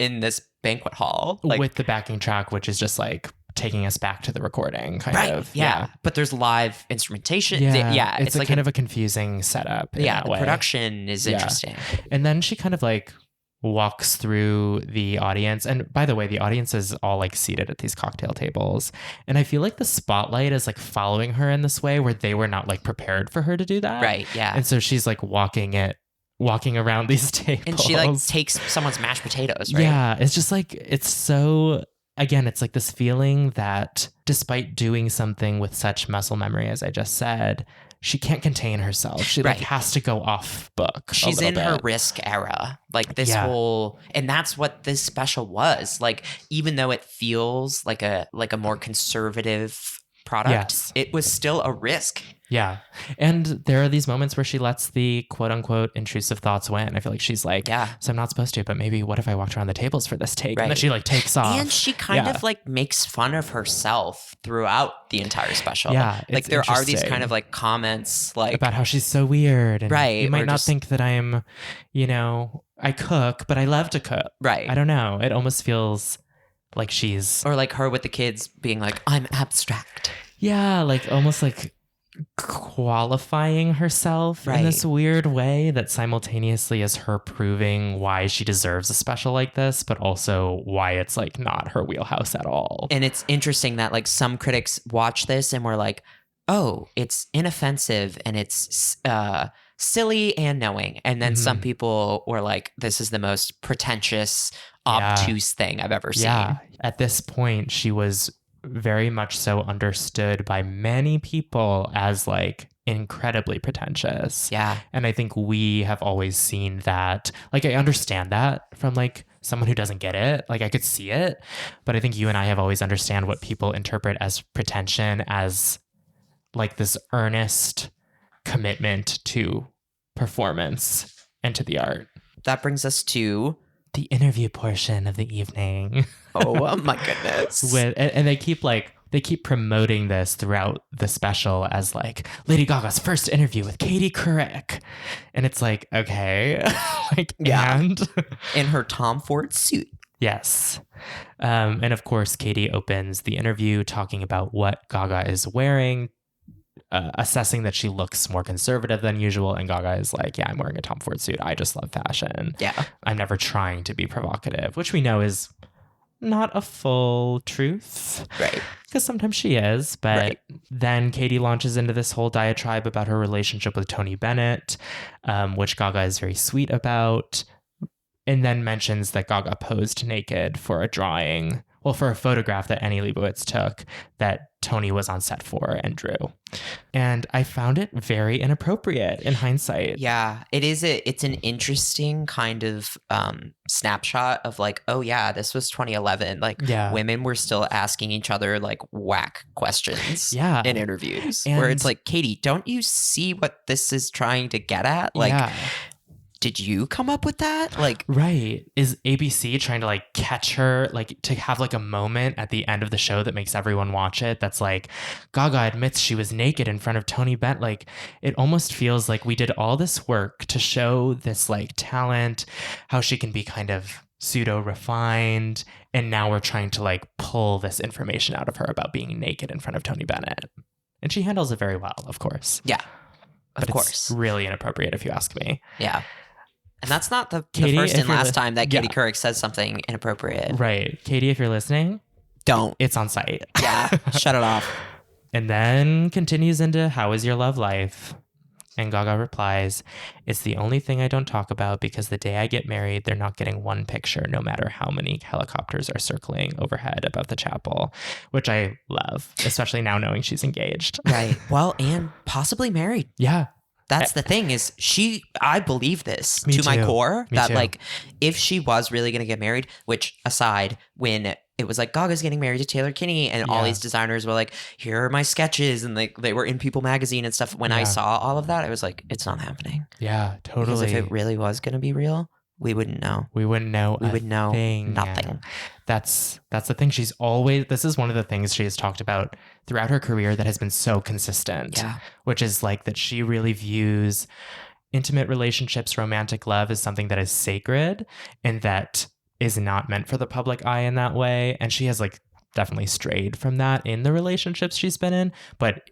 in this banquet hall. Like, with the backing track, which is just, like, taking us back to the recording, kind of. Yeah. But there's live instrumentation. Yeah. It's like kind of a confusing setup. The production is interesting. And then she kind of, like, walks through the audience. And by the way, the audience is all, like, seated at these cocktail tables. And I feel like the spotlight is, like, following her in this way where they were not, like, prepared for her to do that. Right. Yeah. And so she's, like, walking around these tables. And she, like, takes someone's mashed potatoes, right? Yeah. It's just, like, it's so, again, it's like this feeling that despite doing something with such muscle memory, as I just said, she can't contain herself. She like has to go off book. She's in her risk era. Like this whole, and that's what this special was. Like, even though it feels like a more conservative product, it was still a risk. Yeah. And there are these moments where she lets the quote unquote intrusive thoughts win. I feel like she's like, so I'm not supposed to, but maybe what if I walked around the tables for this take? And then she like takes off. And she kind of like makes fun of herself throughout the entire special. Yeah. Like there are these kind of like comments like about how she's so weird. And you might not think that I'm, I cook, but I love to cook. Right. I don't know. It almost feels like she's. Or like her with the kids being like, I'm abstract. Yeah. Like almost like qualifying herself in this weird way that simultaneously is her proving why she deserves a special like this, but also why it's like not her wheelhouse at all. And it's interesting that like some critics watch this and were like, oh, it's inoffensive and it's silly and knowing. And then some people were like, this is the most pretentious, obtuse thing I've ever seen. Yeah. At this point, she was very much so understood by many people as like incredibly pretentious. Yeah. And I think we have always seen that. Like, I understand that from like someone who doesn't get it. Like, I could see it. But I think you and I have always understand what people interpret as pretension as like this earnest commitment to performance and to the art. That brings us to the interview portion of the evening. Oh my goodness. And they keep promoting this throughout the special as like Lady Gaga's first interview with Katie Couric. And it's like, okay. And in her Tom Ford suit. Yes. And of course, Katie opens the interview talking about what Gaga is wearing, assessing that she looks more conservative than usual. And Gaga is like, yeah, I'm wearing a Tom Ford suit. I just love fashion. Yeah. I'm never trying to be provocative, which we know is not a full truth. Right. Because sometimes she is. But then Katie launches into this whole diatribe about her relationship with Tony Bennett, which Gaga is very sweet about. And then mentions that Gaga posed naked for a drawing. Well, for a photograph that Annie Leibovitz took that Tony was on set for and drew. And I found it very inappropriate in hindsight. Yeah, it's an interesting kind of snapshot of like, oh yeah, this was 2011. Like women were still asking each other like whack questions in interviews where it's like, Katie, don't you see what this is trying to get at? Like, did you come up with that? Like, right. Is ABC trying to like catch her, like to have like a moment at the end of the show that makes everyone watch it? That's like, Gaga admits she was naked in front of Tony Bennett. Like, it almost feels like we did all this work to show this like talent, how she can be kind of pseudo refined. And now we're trying to like pull this information out of her about being naked in front of Tony Bennett. And she handles it very well, of course. Yeah, of course. It's really inappropriate if you ask me. Yeah. And that's not the Katie, first and last time that Katie Couric says something inappropriate. Right. Katie, if you're listening, don't. It's on site. Yeah. Shut it off. And then continues into, how is your love life? And Gaga replies, it's the only thing I don't talk about because the day I get married, they're not getting one picture, no matter how many helicopters are circling overhead above the chapel, which I love, especially now knowing she's engaged. Right. Well, and possibly married. Yeah. That's the thing is I believe this My core that too. Like if she was really going to get married, which aside when it was like Gaga's getting married to Taylor Kinney and all these designers were like, here are my sketches. And like they were in People magazine and stuff. When I saw all of that, I was like, it's not happening. Yeah, totally. Because if it really was going to be real, we wouldn't know. We wouldn't know. We would know thing. nothing. That's the thing. This is one of the things she has talked about throughout her career that has been so consistent. Yeah. Which is like that she really views intimate relationships, romantic love as something that is sacred and that is not meant for the public eye in that way. And she has like definitely strayed from that in the relationships she's been in. But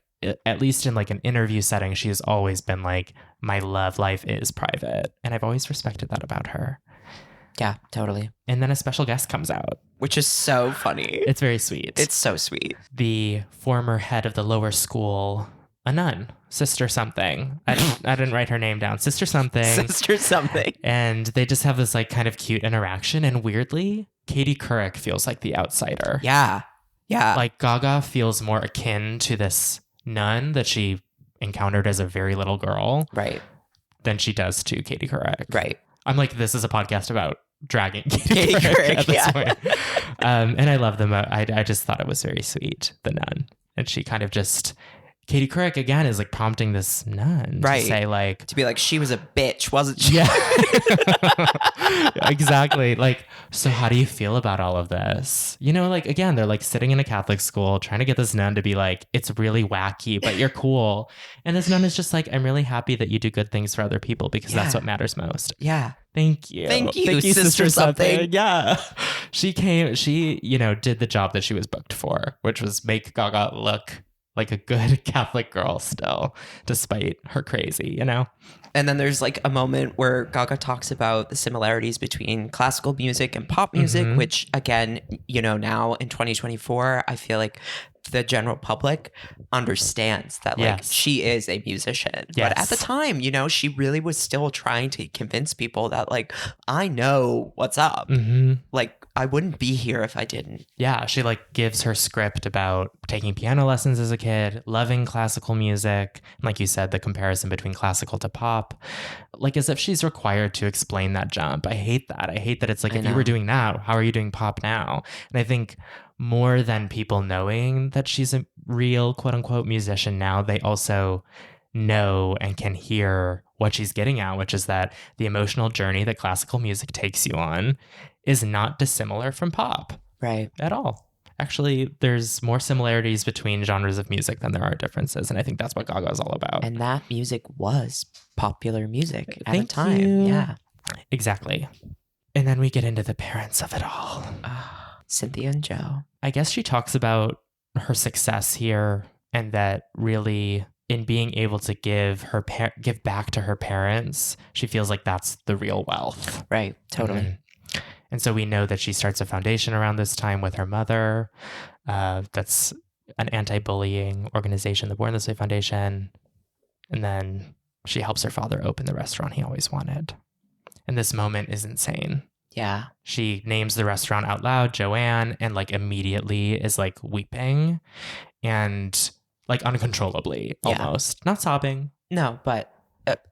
at least in like an interview setting, she has always been like, my love life is private. And I've always respected that about her. Yeah, totally. And then a special guest comes out. Which is so funny. It's very sweet. It's so sweet. The former head of the lower school, a nun, Sister something. I didn't write her name down. Sister something. Sister something. And they just have this like kind of cute interaction. And weirdly, Katie Couric feels like the outsider. Yeah. Yeah. Like Gaga feels more akin to this nun that she encountered as a very little girl. Right. Than she does to Katie Couric. Right. I'm like, this is a podcast about dragging Katie Couric at this point. And I love them. I just thought it was very sweet, the nun. And she kind of just... Katie Couric, again, is like prompting this nun to say like... To be like, she was a bitch, wasn't she? Yeah. Exactly. Like, so how do you feel about all of this? You know, like, again, they're like sitting in a Catholic school trying to get this nun to be like, it's really wacky, but you're cool. And this nun is just like, I'm really happy that you do good things for other people because that's what matters most. Yeah. Thank you. Thank you, Sister something. Yeah. She, you know, did the job that she was booked for, which was make Gaga look like a good Catholic girl still, despite her crazy, you know? And then there's like a moment where Gaga talks about the similarities between classical music and pop music, which again, you know, now in 2024, I feel like the general public understands that like she is a musician. Yes. But at the time, you know, she really was still trying to convince people that like, I know what's up. Like, I wouldn't be here if I didn't. Yeah, she like gives her script about taking piano lessons as a kid, loving classical music. And like you said, the comparison between classical to pop, like as if she's required to explain that jump. I hate that. I hate that it's like, if you were doing that, how are you doing pop now? And I think more than people knowing that she's a real quote unquote musician now, they also know and can hear what she's getting at, which is that the emotional journey that classical music takes you on is not dissimilar from pop. Right. At all. Actually, there's more similarities between genres of music than there are differences. And I think that's what Gaga is all about. And that music was popular music at the Thank time. you. Yeah. Exactly. And then we get into the parents of it all. Cynthia and Joe. I guess she talks about her success here and that really in being able to give back to her parents, she feels like that's the real wealth. Right. Totally. And so we know that she starts a foundation around this time with her mother. That's an anti-bullying organization, the Born This Way Foundation. And then she helps her father open the restaurant he always wanted. And this moment is insane. Yeah. She names the restaurant out loud, Joanne, and like immediately is like weeping and like uncontrollably almost. Not sobbing. No, but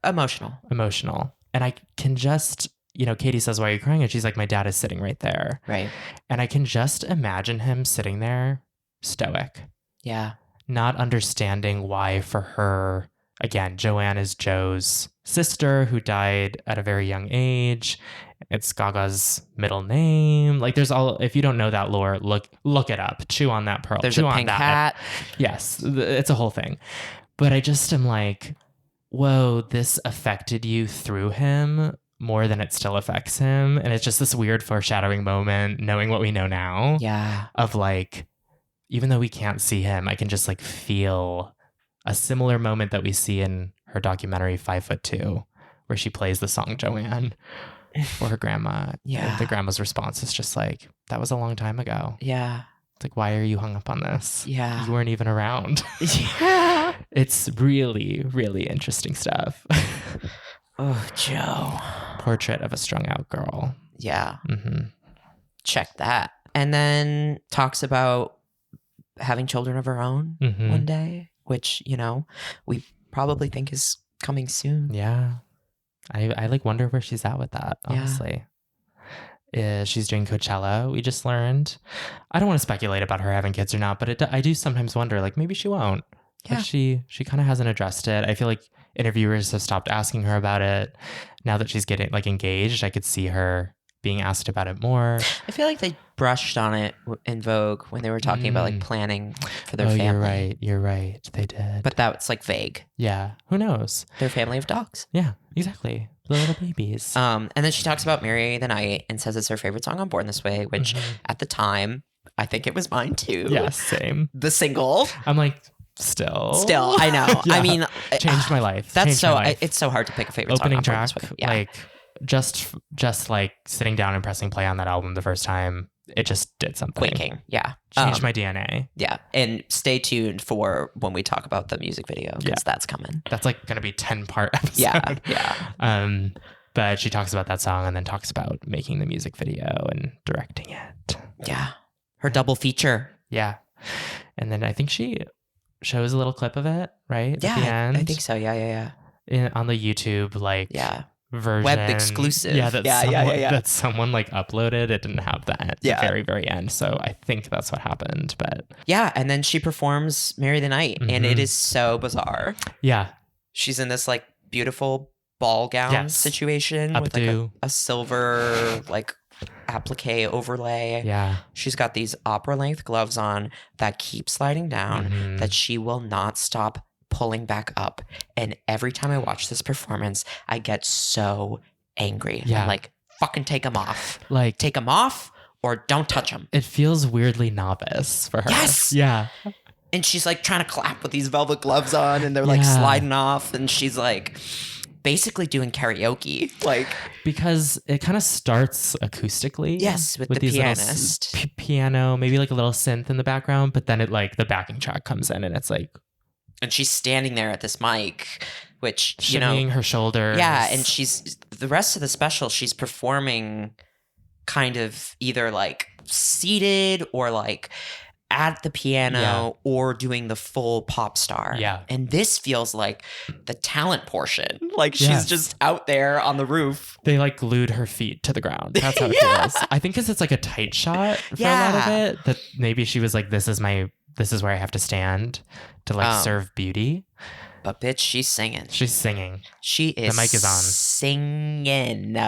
emotional. Emotional. And I can just... You know, Katie says, why are you crying? And she's like, my dad is sitting right there. Right. And I can just imagine him sitting there stoic. Yeah. Not understanding why for her, again, Joanne is Joe's sister who died at a very young age. It's Gaga's middle name. Like there's all, if you don't know that lore, look it up. Chew on that pearl. There's Chew a on pink that. hat. Yes. It's a whole thing. But I just am like, whoa, this affected you through him more than it still affects him. And it's just this weird foreshadowing moment, knowing what we know now. Yeah. Of like, even though we can't see him, I can just like feel a similar moment that we see in her documentary 5'2", where she plays the song Joanne for her grandma. Yeah. And the grandma's response is just like, that was a long time ago. Yeah. It's like, why are you hung up on this? Yeah. You weren't even around. Yeah. It's really, really interesting stuff. Oh, Joe. Portrait of a strung out girl. Yeah. Check that. And then talks about having children of her own one day, which, you know, we probably think is coming soon. Yeah. I like wonder where she's at with that, honestly. She's doing Coachella, we just learned. I don't want to speculate about her having kids or not, but I do sometimes wonder, like, maybe she won't. Yeah. Like she kind of hasn't addressed it. I feel like interviewers have stopped asking her about it. Now that she's getting like engaged, I could see her being asked about it more. I feel like they brushed on it in Vogue when they were talking about like planning for their family. You're right. They did. But that's like vague. Yeah. Who knows? Their family of dogs. Yeah, exactly. The little babies. And then she talks about Marry the Night and says it's her favorite song on Born This Way, which at the time, I think it was mine too. Yeah, same. The single. I'm like, Still, I know. Yeah. I mean, changed my life. That's so. It's so hard to pick a favorite opening song on track. Yeah. Like just like sitting down and pressing play on that album the first time, it just did something. Quaking. Yeah. Changed my DNA. Yeah. And stay tuned for when we talk about the music video because that's coming. That's like going to be 10-part episode. Yeah. Yeah. But she talks about that song and then talks about making the music video and directing it. Yeah. Her double feature. Yeah. And then I think she shows a little clip of it, right? Yeah, at the end. I think so. Yeah. On the YouTube, like, version. Web exclusive. Yeah, that someone like uploaded. It didn't have that at the very, very end. So I think that's what happened. But yeah, and then she performs Marry the Night, and it is so bizarre. Yeah. She's in this like beautiful ball gown situation with like a silver like applique overlay. Yeah. She's got these opera length gloves on that keep sliding down that she will not stop pulling back up. And every time I watch this performance, I get so angry. Yeah. I'm like, fucking take them off. Like, take them off or don't touch them. It feels weirdly novice for her. Yes. Yeah. And she's like trying to clap with these velvet gloves on, and they're like sliding off, and she's like basically doing karaoke, like, because it kind of starts acoustically. Yes, with the these pianist. little piano, maybe like a little synth in the background, but then it like the backing track comes in and it's like, and she's standing there at this mic, which, you shimmying know, her shoulders. yeah, and she's the rest of the special, she's performing kind of either like seated or like at the piano or doing the full pop star. Yeah. And this feels like the talent portion. Like she's just out there on the roof. They like glued her feet to the ground. That's how it feels. I think because it's like a tight shot for a lot of it, that maybe she was like, this is where I have to stand to like serve beauty. But bitch, she's singing. She's singing. She is. The mic is on. Singing.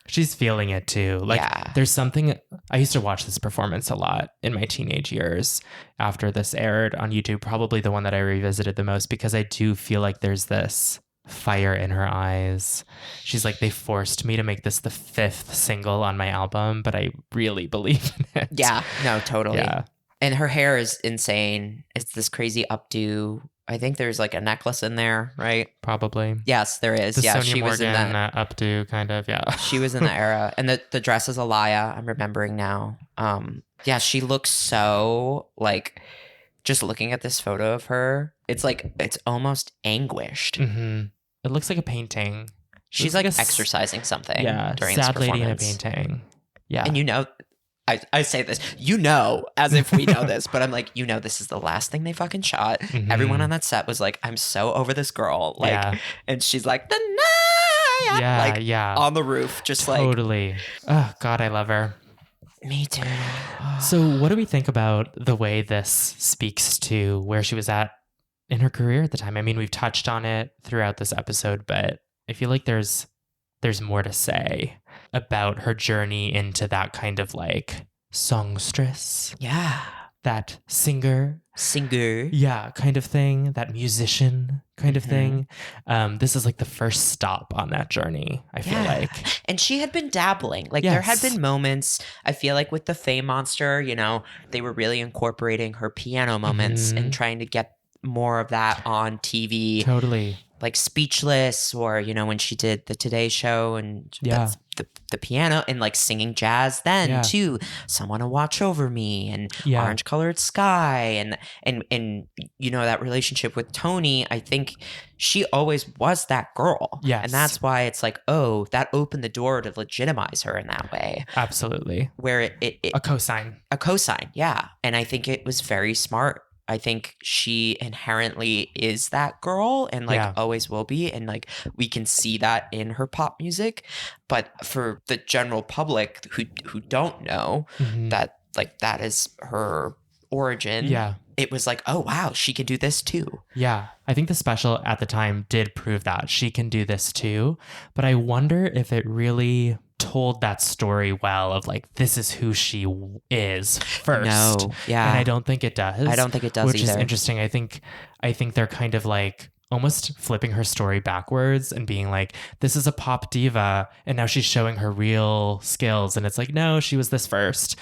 She's feeling it too. Like there's something, I used to watch this performance a lot in my teenage years after this aired on YouTube, probably the one that I revisited the most, because I do feel like there's this fire in her eyes. She's like, they forced me to make this the 5th single on my album, but I really believe in it. Yeah, no, totally. Yeah. And her hair is insane. It's this crazy updo. I think there's like a necklace in there, right? Probably. Yes, there is. The Yeah, Sonia she was in Morgan, that. updo kind of, yeah. She was in the era. And the dress is Alaya, I'm remembering now. Yeah, she looks so like, just looking at this photo of her, it's like, it's almost anguished. Mm-hmm. It looks like a painting. She's like exercising something during this sad performance. lady in a painting. Yeah. And you know, I say this, you know, as if we know this, but I'm like, you know, this is the last thing they fucking shot. Mm-hmm. Everyone on that set was like, I'm so over this girl. Like, and she's like, the night. Yeah, like, yeah. on the roof, just totally. Oh, God, I love her. Me too. So what do we think about the way this speaks to where she was at in her career at the time? I mean, we've touched on it throughout this episode, but I feel like there's more to say about her journey into that kind of like songstress. Yeah. That singer. Yeah, kind of thing. That musician kind of thing. This is like the first stop on that journey, I feel like. And she had been dabbling. Like there had been moments, I feel like with the Fame Monster, you know, they were really incorporating her piano moments and trying to get more of that on TV. Totally. Like Speechless, or, you know, when she did the Today Show and the piano and like singing jazz then too. Someone to Watch Over Me and Orange Colored Sky and you know, that relationship with Tony, I think she always was that girl. Yes. And that's why it's like, oh, that opened the door to legitimize her in that way. Absolutely. Where it a cosign. A cosign, yeah. And I think it was very smart. I think she inherently is that girl and like always will be. And like we can see that in her pop music. But for the general public who don't know that like that is her origin, it was like, oh, wow, she can do this too. Yeah. I think the special at the time did prove that she can do this too. But I wonder if it really told that story well of like, this is who she is first. No, yeah. And I don't think it does. I don't think it does which either. Is interesting. I think they're kind of like almost flipping her story backwards and being like, this is a pop diva and now she's showing her real skills. And it's like, no, she was this first.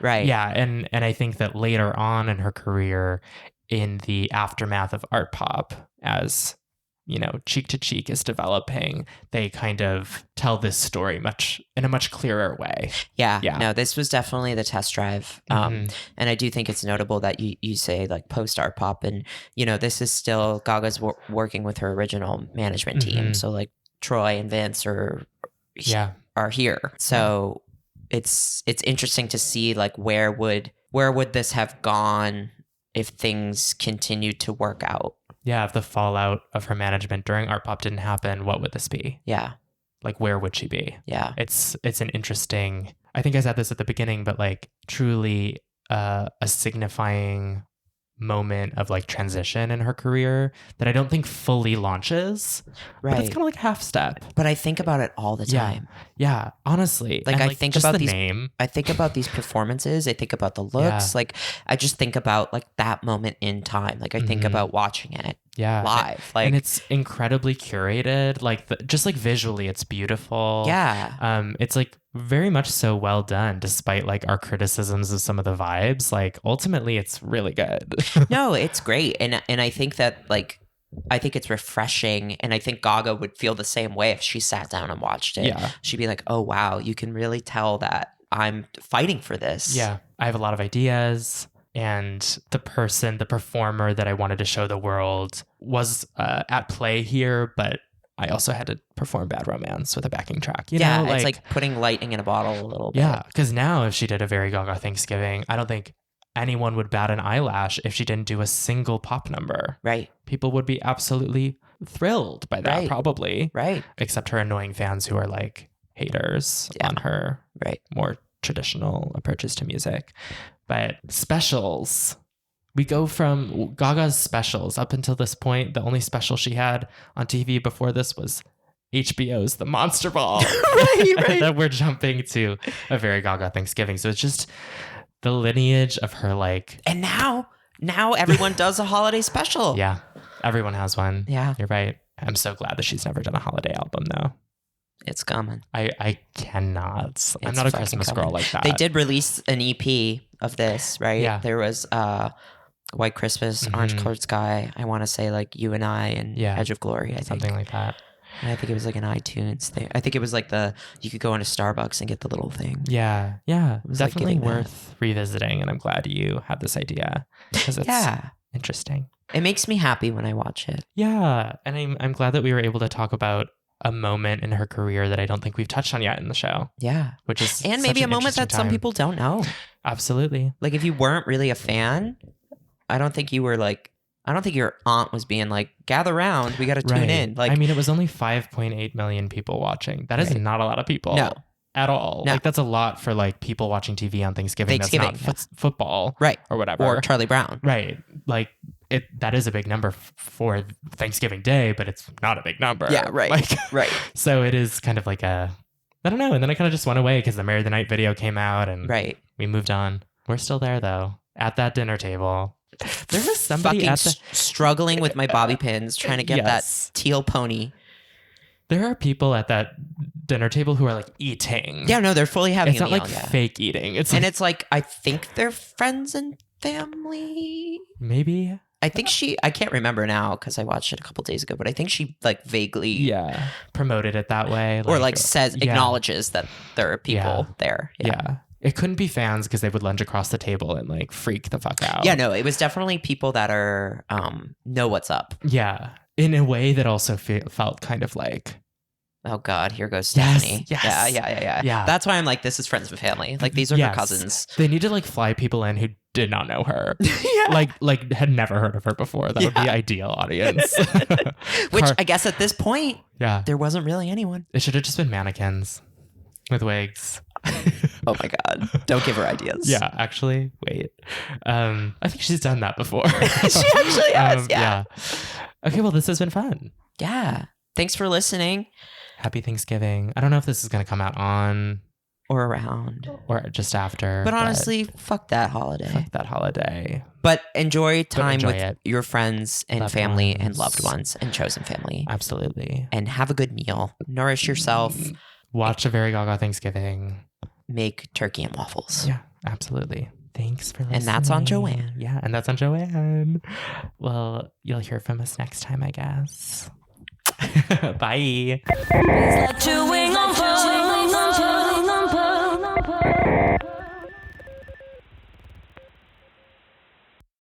Right. Yeah. And I think that later on in her career, in the aftermath of art pop, as you know, Cheek to Cheek is developing, they kind of tell this story in a much clearer way. Yeah. No, this was definitely the test drive. And I do think it's notable that you say like post art pop, and you know, this is still Gaga's working with her original management team. So like Troy and Vince are here. So it's interesting to see like where would this have gone if things continued to work out. Yeah, if the fallout of her management during art pop didn't happen, what would this be? Yeah. Like, where would she be? Yeah. It's an interesting, I think I said this at the beginning, but like truly a signifying moment of like transition in her career that I don't think fully launches. Right. But it's kind of like half step. But I think about it all the time. Yeah, honestly. Like, and I think just about the these name. I think about these performances. I think about the looks. Like I just think about like that moment in time. Like I think about watching it live. Like, and it's incredibly curated. Like just like visually, it's beautiful. Yeah. It's like very much so well done, despite like our criticisms of some of the vibes. Like ultimately, it's really good. No, it's great. And I think that like, I think it's refreshing. And I think Gaga would feel the same way if she sat down and watched it. Yeah. She'd be like, oh, wow, you can really tell that I'm fighting for this. Yeah. I have a lot of ideas. And the performer that I wanted to show the world was at play here, but I also had to perform Bad Romance with a backing track. You know, it's like putting lightning in a bottle a little bit. Yeah, because now if she did A Very Gaga Thanksgiving, I don't think anyone would bat an eyelash if she didn't do a single pop number. Right. People would be absolutely thrilled by that, probably. Right. Except her annoying fans who are like haters on her more traditional approaches to music. But specials. We go from Gaga's specials up until this point. The only special she had on TV before this was HBO's The Monster Ball. right. And then we're jumping to A Very Gaga Thanksgiving. So it's just the lineage of her like... And now everyone does a holiday special. Yeah, everyone has one. Yeah. You're right. I'm so glad that she's never done a holiday album though. It's coming. I cannot. I'm not a Christmas girl like that. They did release an EP of this, right? Yeah. There was White Christmas, Orange Colored Sky. I want to say like You and I and Edge of Glory, I think. Something like that. And I think it was like an iTunes thing. I think it was like you could go into Starbucks and get the little thing. Yeah. Yeah. It was like definitely getting worth revisiting. And I'm glad you had this idea because it's interesting. It makes me happy when I watch it. Yeah. And I'm glad that we were able to talk about a moment in her career that I don't think we've touched on yet in the show. Yeah. Which is and maybe a moment that some people don't know. Absolutely. Like if you weren't really a fan, I don't think your aunt was being like, gather round, we got to tune in. Like, I mean, it was only 5.8 million people watching. That is not a lot of people. No. At all. No. Like that's a lot for like people watching TV on Thanksgiving. That's not football. Right. Or whatever. Or Charlie Brown. Right. Like that is a big number for Thanksgiving Day, but it's not a big number. Yeah, right. Right. So it is kind of like I don't know. And then I kind of just went away because the Marry the Night video came out and we moved on. We're still there though. At that dinner table. There was somebody struggling with my bobby pins, trying to get that teal pony. There are people at that dinner table who are like eating. Yeah, no, they're fully having a meal. It's not like fake eating. It's like I think they're friends and family. Maybe. I think I can't remember now because I watched it a couple days ago, but I think she like vaguely promoted it that way. Or like acknowledges that there are people there. Yeah. It couldn't be fans because they would lunge across the table and like freak the fuck out. Yeah, no, it was definitely people that are know what's up. Yeah. In a way that also felt kind of like, oh God, here goes Stephanie. Yes. Yeah. That's why I'm like, this is friends with family. Like these are her cousins. They need to like fly people in who did not know her. Like had never heard of her before. That would be ideal audience. Which I guess at this point, there wasn't really anyone. It should have just been mannequins with wigs. Oh my God. Don't give her ideas. Yeah, actually, wait. I think she's done that before. She actually has, yeah. Okay, well, this has been fun. Yeah. Thanks for listening. Happy Thanksgiving. I don't know if this is going to come out on... or around. Or just after. But honestly, fuck that holiday. Fuck that holiday. But enjoy time with your friends and family and loved ones and chosen family. Absolutely. And have a good meal. Nourish yourself. Watch A Very Gaga Thanksgiving. Make turkey and waffles. Yeah, absolutely. Thanks for listening. And that's on Joanne. Yeah, and that's on Joanne. Well, you'll hear from us next time, I guess. Bye. Please let your wings